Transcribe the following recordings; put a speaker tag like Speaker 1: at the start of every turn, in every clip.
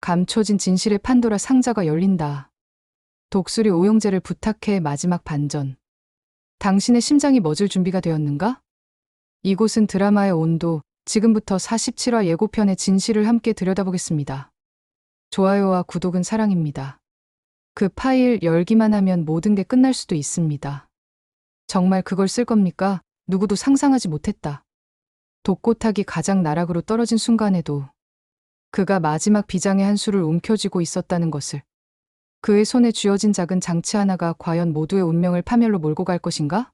Speaker 1: 감춰진 진실의 판도라 상자가 열린다. 독수리 오영재를 부탁해 마지막 반전. 당신의 심장이 멎을 준비가 되었는가? 이곳은 드라마의 온도, 지금부터 47화 예고편의 진실을 함께 들여다보겠습니다. 좋아요와 구독은 사랑입니다. 그 파일 열기만 하면 모든 게 끝날 수도 있습니다. 정말 그걸 쓸 겁니까? 누구도 상상하지 못했다. 독고탁이 가장 나락으로 떨어진 순간에도 그가 마지막 비장의 한 수를 움켜쥐고 있었다는 것을. 그의 손에 쥐어진 작은 장치 하나가 과연 모두의 운명을 파멸로 몰고 갈 것인가?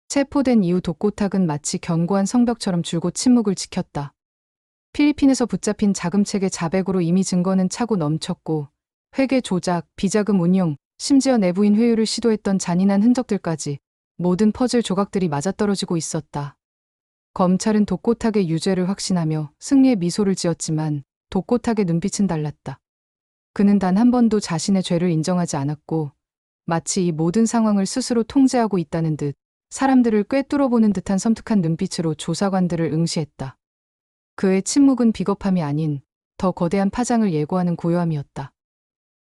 Speaker 1: 체포된 이후 독고탁은 마치 견고한 성벽처럼 줄곧 침묵을 지켰다. 필리핀에서 붙잡힌 자금책의 자백으로 이미 증거는 차고 넘쳤고 회계 조작, 비자금 운용, 심지어 내부인 회유를 시도했던 잔인한 흔적들까지 모든 퍼즐 조각들이 맞아떨어지고 있었다. 검찰은 독고탁의 유죄를 확신하며 승리의 미소를 지었지만 독고탁의 눈빛은 달랐다. 그는 단 한 번도 자신의 죄를 인정하지 않았고 마치 이 모든 상황을 스스로 통제하고 있다는 듯 사람들을 꿰뚫어보는 듯한 섬뜩한 눈빛으로 조사관들을 응시했다. 그의 침묵은 비겁함이 아닌 더 거대한 파장을 예고하는 고요함이었다.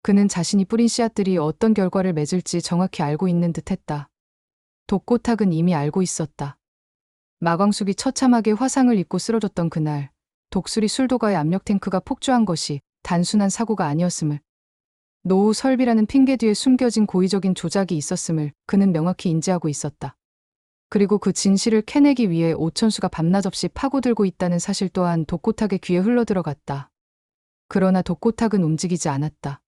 Speaker 1: 그는 자신이 뿌린 씨앗들이 어떤 결과를 맺을지 정확히 알고 있는 듯했다. 독고탁은 이미 알고 있었다. 마광숙이 처참하게 화상을 입고 쓰러졌던 그날, 독수리 술도가의 압력 탱크가 폭주한 것이 단순한 사고가 아니었음을, 노후 설비라는 핑계 뒤에 숨겨진 고의적인 조작이 있었음을 그는 명확히 인지하고 있었다. 그리고 그 진실을 캐내기 위해 오천수가 밤낮 없이 파고들고 있다는 사실 또한 독고탁의 귀에 흘러들어갔다. 그러나 독고탁은 움직이지 않았다.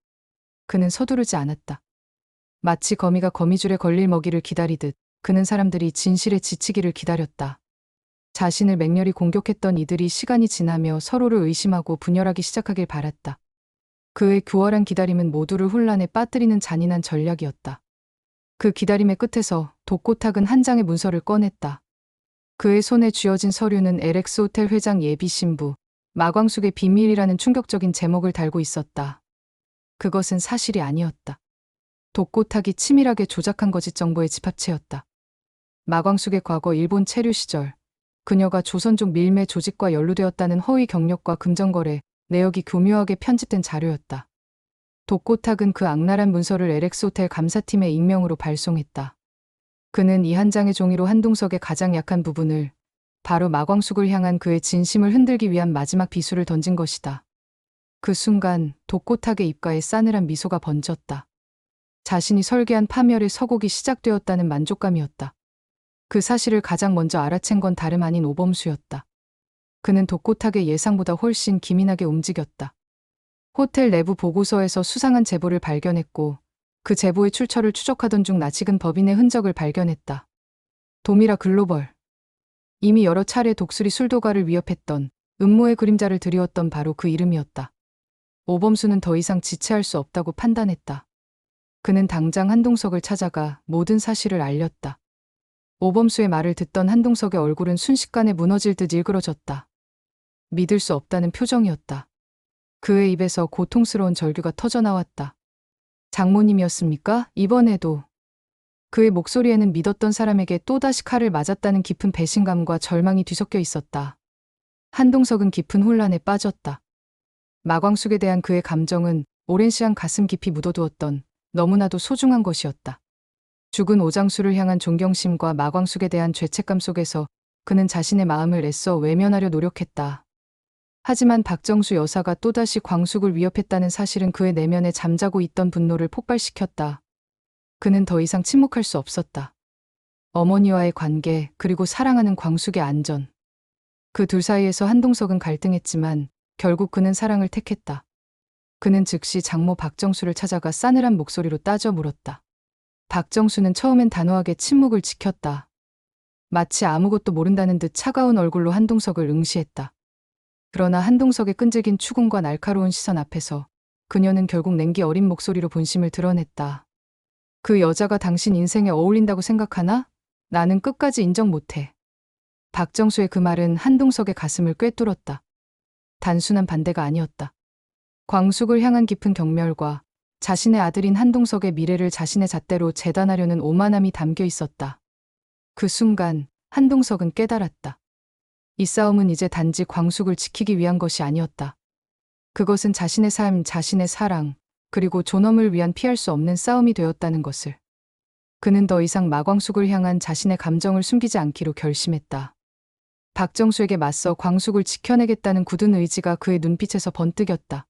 Speaker 1: 그는 서두르지 않았다. 마치 거미가 거미줄에 걸릴 먹이를 기다리듯 그는 사람들이 진실에 지치기를 기다렸다. 자신을 맹렬히 공격했던 이들이 시간이 지나며 서로를 의심하고 분열하기 시작하길 바랐다. 그의 교활한 기다림은 모두를 혼란에 빠뜨리는 잔인한 전략이었다. 그 기다림의 끝에서 독고탁은 한 장의 문서를 꺼냈다. 그의 손에 쥐어진 서류는 LX 호텔 회장 예비 신부, 마광숙의 비밀이라는 충격적인 제목을 달고 있었다. 그것은 사실이 아니었다. 독고탁이 치밀하게 조작한 거짓 정보의 집합체였다. 마광숙의 과거 일본 체류 시절, 그녀가 조선족 밀매 조직과 연루되었다는 허위 경력과 금전거래, 내역이 교묘하게 편집된 자료였다. 독고탁은 그 악랄한 문서를 LX 호텔 감사팀의 익명으로 발송했다. 그는 이 한 장의 종이로 한동석의 가장 약한 부분을, 바로 마광숙을 향한 그의 진심을 흔들기 위한 마지막 비수를 던진 것이다. 그 순간 독고탁의 입가에 싸늘한 미소가 번졌다. 자신이 설계한 파멸의 서곡이 시작되었다는 만족감이었다. 그 사실을 가장 먼저 알아챈 건 다름 아닌 오범수였다. 그는 독고탁의 예상보다 훨씬 기민하게 움직였다. 호텔 내부 보고서에서 수상한 제보를 발견했고 그 제보의 출처를 추적하던 중 낯익은 법인의 흔적을 발견했다. 도미라 글로벌. 이미 여러 차례 독수리 술도가를 위협했던 음모의 그림자를 드리웠던 바로 그 이름이었다. 오범수는 더 이상 지체할 수 없다고 판단했다. 그는 당장 한동석을 찾아가 모든 사실을 알렸다. 오범수의 말을 듣던 한동석의 얼굴은 순식간에 무너질 듯 일그러졌다. 믿을 수 없다는 표정이었다. 그의 입에서 고통스러운 절규가 터져나왔다. 장모님이었습니까? 이번에도. 그의 목소리에는 믿었던 사람에게 또다시 칼을 맞았다는 깊은 배신감과 절망이 뒤섞여 있었다. 한동석은 깊은 혼란에 빠졌다. 마광숙에 대한 그의 감정은 오랜 시간 가슴 깊이 묻어두었던 너무나도 소중한 것이었다. 죽은 오장수를 향한 존경심과 마광숙에 대한 죄책감 속에서 그는 자신의 마음을 애써 외면하려 노력했다. 하지만 박정수 여사가 또다시 광숙을 위협했다는 사실은 그의 내면에 잠자고 있던 분노를 폭발시켰다. 그는 더 이상 침묵할 수 없었다. 어머니와의 관계, 그리고 사랑하는 광숙의 안전. 그 둘 사이에서 한동석은 갈등했지만 결국 그는 사랑을 택했다. 그는 즉시 장모 박정수를 찾아가 싸늘한 목소리로 따져 물었다. 박정수는 처음엔 단호하게 침묵을 지켰다. 마치 아무것도 모른다는 듯 차가운 얼굴로 한동석을 응시했다. 그러나 한동석의 끈질긴 추궁과 날카로운 시선 앞에서 그녀는 결국 냉기 어린 목소리로 본심을 드러냈다. 그 여자가 당신 인생에 어울린다고 생각하나? 나는 끝까지 인정 못해. 박정수의 그 말은 한동석의 가슴을 꿰뚫었다. 단순한 반대가 아니었다. 광숙을 향한 깊은 경멸과 자신의 아들인 한동석의 미래를 자신의 잣대로 재단하려는 오만함이 담겨 있었다. 그 순간 한동석은 깨달았다. 이 싸움은 이제 단지 광숙을 지키기 위한 것이 아니었다. 그것은 자신의 삶, 자신의 사랑, 그리고 존엄을 위한 피할 수 없는 싸움이 되었다는 것을. 그는 더 이상 마광숙을 향한 자신의 감정을 숨기지 않기로 결심했다. 박정수에게 맞서 광숙을 지켜내겠다는 굳은 의지가 그의 눈빛에서 번뜩였다.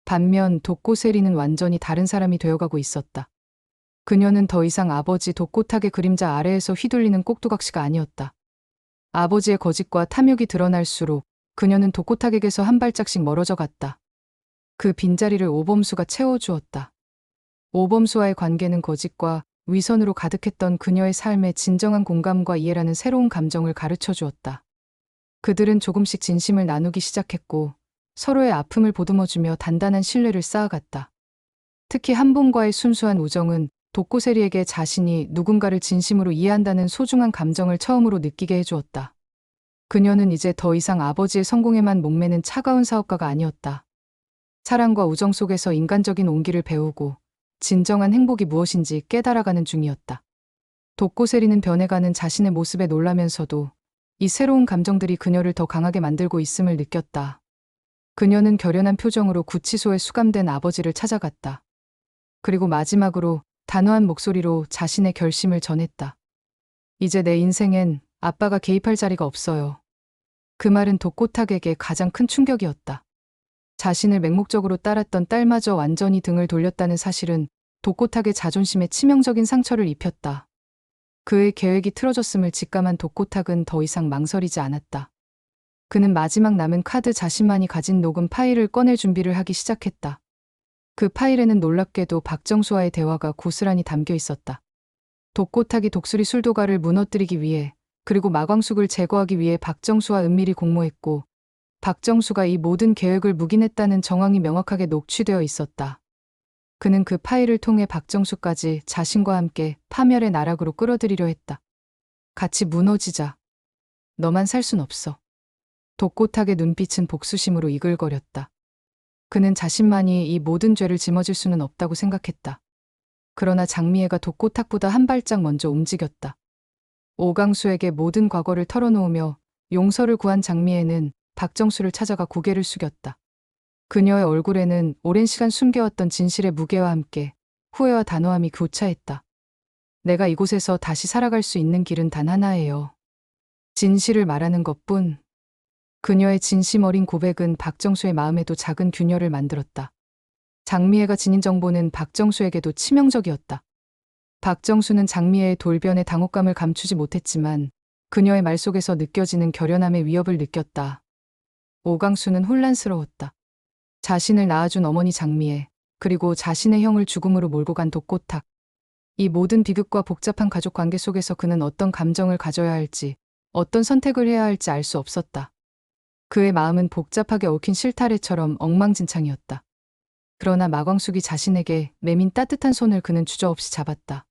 Speaker 1: 반면 독고세리는 완전히 다른 사람이 되어가고 있었다. 그녀는 더 이상 아버지 독고탁의 그림자 아래에서 휘둘리는 꼭두각시가 아니었다. 아버지의 거짓과 탐욕이 드러날수록 그녀는 독고탁에게서 한 발짝씩 멀어져 갔다. 그 빈자리를 오범수가 채워주었다. 오범수와의 관계는 거짓과 위선으로 가득했던 그녀의 삶에 진정한 공감과 이해라는 새로운 감정을 가르쳐 주었다. 그들은 조금씩 진심을 나누기 시작했고 서로의 아픔을 보듬어주며 단단한 신뢰를 쌓아갔다. 특히 한봉과의 순수한 우정은 독고세리에게 자신이 누군가를 진심으로 이해한다는 소중한 감정을 처음으로 느끼게 해주었다. 그녀는 이제 더 이상 아버지의 성공에만 목매는 차가운 사업가가 아니었다. 사랑과 우정 속에서 인간적인 온기를 배우고 진정한 행복이 무엇인지 깨달아가는 중이었다. 독고세리는 변해가는 자신의 모습에 놀라면서도 이 새로운 감정들이 그녀를 더 강하게 만들고 있음을 느꼈다. 그녀는 결연한 표정으로 구치소에 수감된 아버지를 찾아갔다. 그리고 마지막으로 단호한 목소리로 자신의 결심을 전했다. 이제 내 인생엔 아빠가 개입할 자리가 없어요. 그 말은 독고탁에게 가장 큰 충격이었다. 자신을 맹목적으로 따랐던 딸마저 완전히 등을 돌렸다는 사실은 독고탁의 자존심에 치명적인 상처를 입혔다. 그의 계획이 틀어졌음을 직감한 독고탁은 더 이상 망설이지 않았다. 그는 마지막 남은 카드 자신만이 가진 녹음 파일을 꺼낼 준비를 하기 시작했다. 그 파일에는 놀랍게도 박정수와의 대화가 고스란히 담겨 있었다. 독고탁이 독수리 술도가를 무너뜨리기 위해 그리고 마광숙을 제거하기 위해 박정수와 은밀히 공모했고 박정수가 이 모든 계획을 묵인했다는 정황이 명확하게 녹취되어 있었다. 그는 그 파일을 통해 박정수까지 자신과 함께 파멸의 나락으로 끌어들이려 했다. 같이 무너지자. 너만 살 순 없어. 독고탁의 눈빛은 복수심으로 이글거렸다. 그는 자신만이 이 모든 죄를 짊어질 수는 없다고 생각했다. 그러나 장미애가 독고탁보다 한 발짝 먼저 움직였다. 오강수에게 모든 과거를 털어놓으며 용서를 구한 장미애는 박정수를 찾아가 고개를 숙였다. 그녀의 얼굴에는 오랜 시간 숨겨왔던 진실의 무게와 함께 후회와 단호함이 교차했다. 내가 이곳에서 다시 살아갈 수 있는 길은 단 하나예요. 진실을 말하는 것뿐. 그녀의 진심 어린 고백은 박정수의 마음에도 작은 균열을 만들었다. 장미애가 지닌 정보는 박정수에게도 치명적이었다. 박정수는 장미애의 돌변의 당혹감을 감추지 못했지만 그녀의 말 속에서 느껴지는 결연함의 위협을 느꼈다. 오강수는 혼란스러웠다. 자신을 낳아준 어머니 장미애, 그리고 자신의 형을 죽음으로 몰고 간 독고탁. 이 모든 비극과 복잡한 가족 관계 속에서 그는 어떤 감정을 가져야 할지, 어떤 선택을 해야 할지 알 수 없었다. 그의 마음은 복잡하게 얽힌 실타래처럼 엉망진창이었다. 그러나 마광숙이 자신에게 내민 따뜻한 손을 그는 주저없이 잡았다.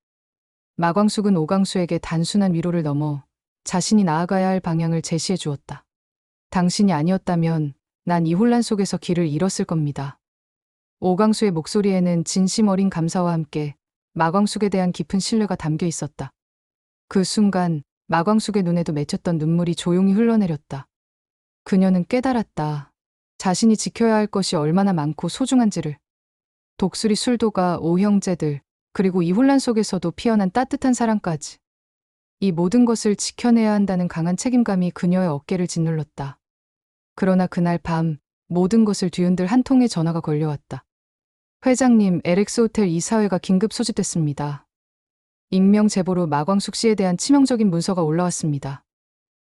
Speaker 1: 마광숙은 오강수에게 단순한 위로를 넘어 자신이 나아가야 할 방향을 제시해 주었다. 당신이 아니었다면 난 이 혼란 속에서 길을 잃었을 겁니다. 오강수의 목소리에는 진심 어린 감사와 함께 마광숙에 대한 깊은 신뢰가 담겨 있었다. 그 순간 마광숙의 눈에도 맺혔던 눈물이 조용히 흘러내렸다. 그녀는 깨달았다. 자신이 지켜야 할 것이 얼마나 많고 소중한지를. 독수리 술도가 오형제들, 그리고 이 혼란 속에서도 피어난 따뜻한 사랑까지. 이 모든 것을 지켜내야 한다는 강한 책임감이 그녀의 어깨를 짓눌렀다. 그러나 그날 밤 모든 것을 뒤흔들 한 통의 전화가 걸려왔다. 회장님, LX 호텔 이사회가 긴급 소집됐습니다. 익명 제보로 마광숙 씨에 대한 치명적인 문서가 올라왔습니다.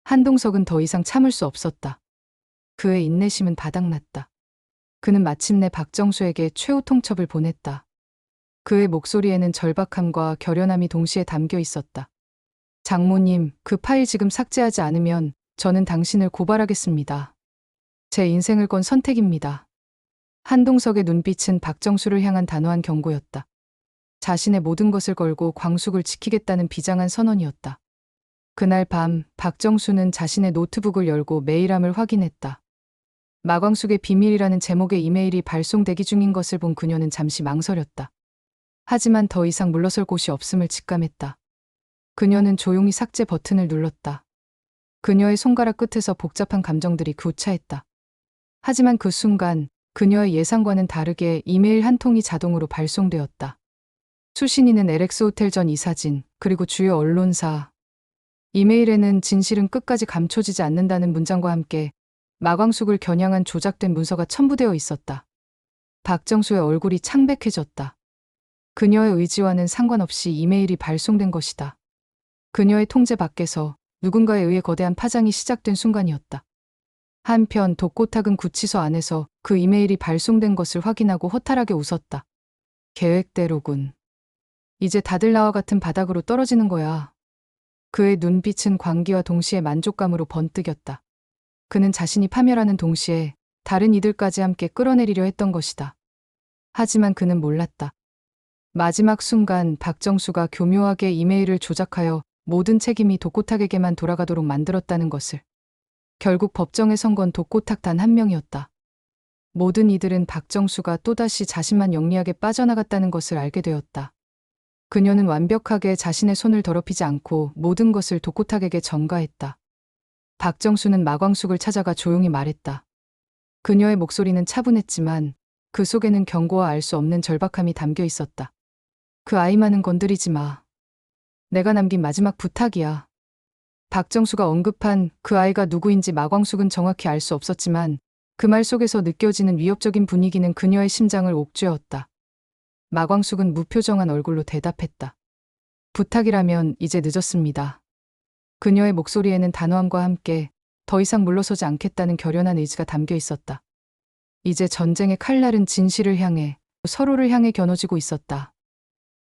Speaker 1: 한동석은 더 이상 참을 수 없었다. 그의 인내심은 바닥났다. 그는 마침내 박정수에게 최후 통첩을 보냈다. 그의 목소리에는 절박함과 결연함이 동시에 담겨 있었다. 장모님, 그 파일 지금 삭제하지 않으면 저는 당신을 고발하겠습니다. 제 인생을 건 선택입니다. 한동석의 눈빛은 박정수를 향한 단호한 경고였다. 자신의 모든 것을 걸고 광숙을 지키겠다는 비장한 선언이었다. 그날 밤 박정수는 자신의 노트북을 열고 메일함을 확인했다. 마광숙의 비밀이라는 제목의 이메일이 발송되기 중인 것을 본 그녀는 잠시 망설였다. 하지만 더 이상 물러설 곳이 없음을 직감했다. 그녀는 조용히 삭제 버튼을 눌렀다. 그녀의 손가락 끝에서 복잡한 감정들이 교차했다. 하지만 그 순간 그녀의 예상과는 다르게 이메일 한 통이 자동으로 발송되었다. 수신인은 LX 호텔 전 이사진, 그리고 주요 언론사. 이메일에는 진실은 끝까지 감춰지지 않는다는 문장과 함께 마광숙을 겨냥한 조작된 문서가 첨부되어 있었다. 박정수의 얼굴이 창백해졌다. 그녀의 의지와는 상관없이 이메일이 발송된 것이다. 그녀의 통제 밖에서 누군가에 의해 거대한 파장이 시작된 순간이었다. 한편 독고탁은 구치소 안에서 그 이메일이 발송된 것을 확인하고 허탈하게 웃었다. 계획대로군. 이제 다들 나와 같은 바닥으로 떨어지는 거야. 그의 눈빛은 광기와 동시에 만족감으로 번뜩였다. 그는 자신이 파멸하는 동시에 다른 이들까지 함께 끌어내리려 했던 것이다. 하지만 그는 몰랐다. 마지막 순간 박정수가 교묘하게 이메일을 조작하여 모든 책임이 독고탁에게만 돌아가도록 만들었다는 것을. 결국 법정에 선 건 독고탁 단 한 명이었다. 모든 이들은 박정수가 또다시 자신만 영리하게 빠져나갔다는 것을 알게 되었다. 그녀는 완벽하게 자신의 손을 더럽히지 않고 모든 것을 독고탁에게 전가했다. 박정수는 마광숙을 찾아가 조용히 말했다. 그녀의 목소리는 차분했지만 그 속에는 경고와 알 수 없는 절박함이 담겨 있었다. 그 아이만은 건드리지 마. 내가 남긴 마지막 부탁이야. 박정수가 언급한 그 아이가 누구인지 마광숙은 정확히 알 수 없었지만 그 말 속에서 느껴지는 위협적인 분위기는 그녀의 심장을 옥죄었다. 마광숙은 무표정한 얼굴로 대답했다. 부탁이라면 이제 늦었습니다. 그녀의 목소리에는 단호함과 함께 더 이상 물러서지 않겠다는 결연한 의지가 담겨 있었다. 이제 전쟁의 칼날은 진실을 향해, 서로를 향해 겨눠지고 있었다.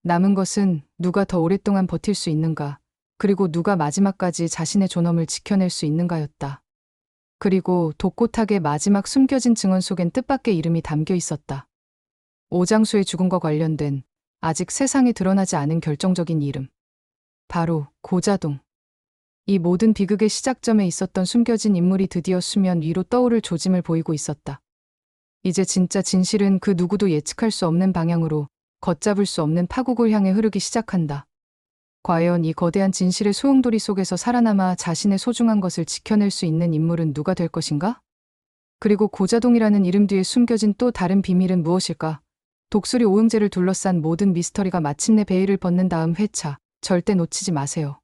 Speaker 1: 남은 것은 누가 더 오랫동안 버틸 수 있는가, 그리고 누가 마지막까지 자신의 존엄을 지켜낼 수 있는가였다. 그리고 독고탁의 마지막 숨겨진 증언 속엔 뜻밖의 이름이 담겨 있었다. 오장수의 죽음과 관련된 아직 세상에 드러나지 않은 결정적인 이름. 바로 고자동. 이 모든 비극의 시작점에 있었던 숨겨진 인물이 드디어 수면 위로 떠오를 조짐을 보이고 있었다. 이제 진짜 진실은 그 누구도 예측할 수 없는 방향으로 걷잡을 수 없는 파국을 향해 흐르기 시작한다. 과연 이 거대한 진실의 소용돌이 속에서 살아남아 자신의 소중한 것을 지켜낼 수 있는 인물은 누가 될 것인가? 그리고 고자동이라는 이름 뒤에 숨겨진 또 다른 비밀은 무엇일까? 독수리 오형제를 둘러싼 모든 미스터리가 마침내 베일을 벗는 다음 회차, 절대 놓치지 마세요.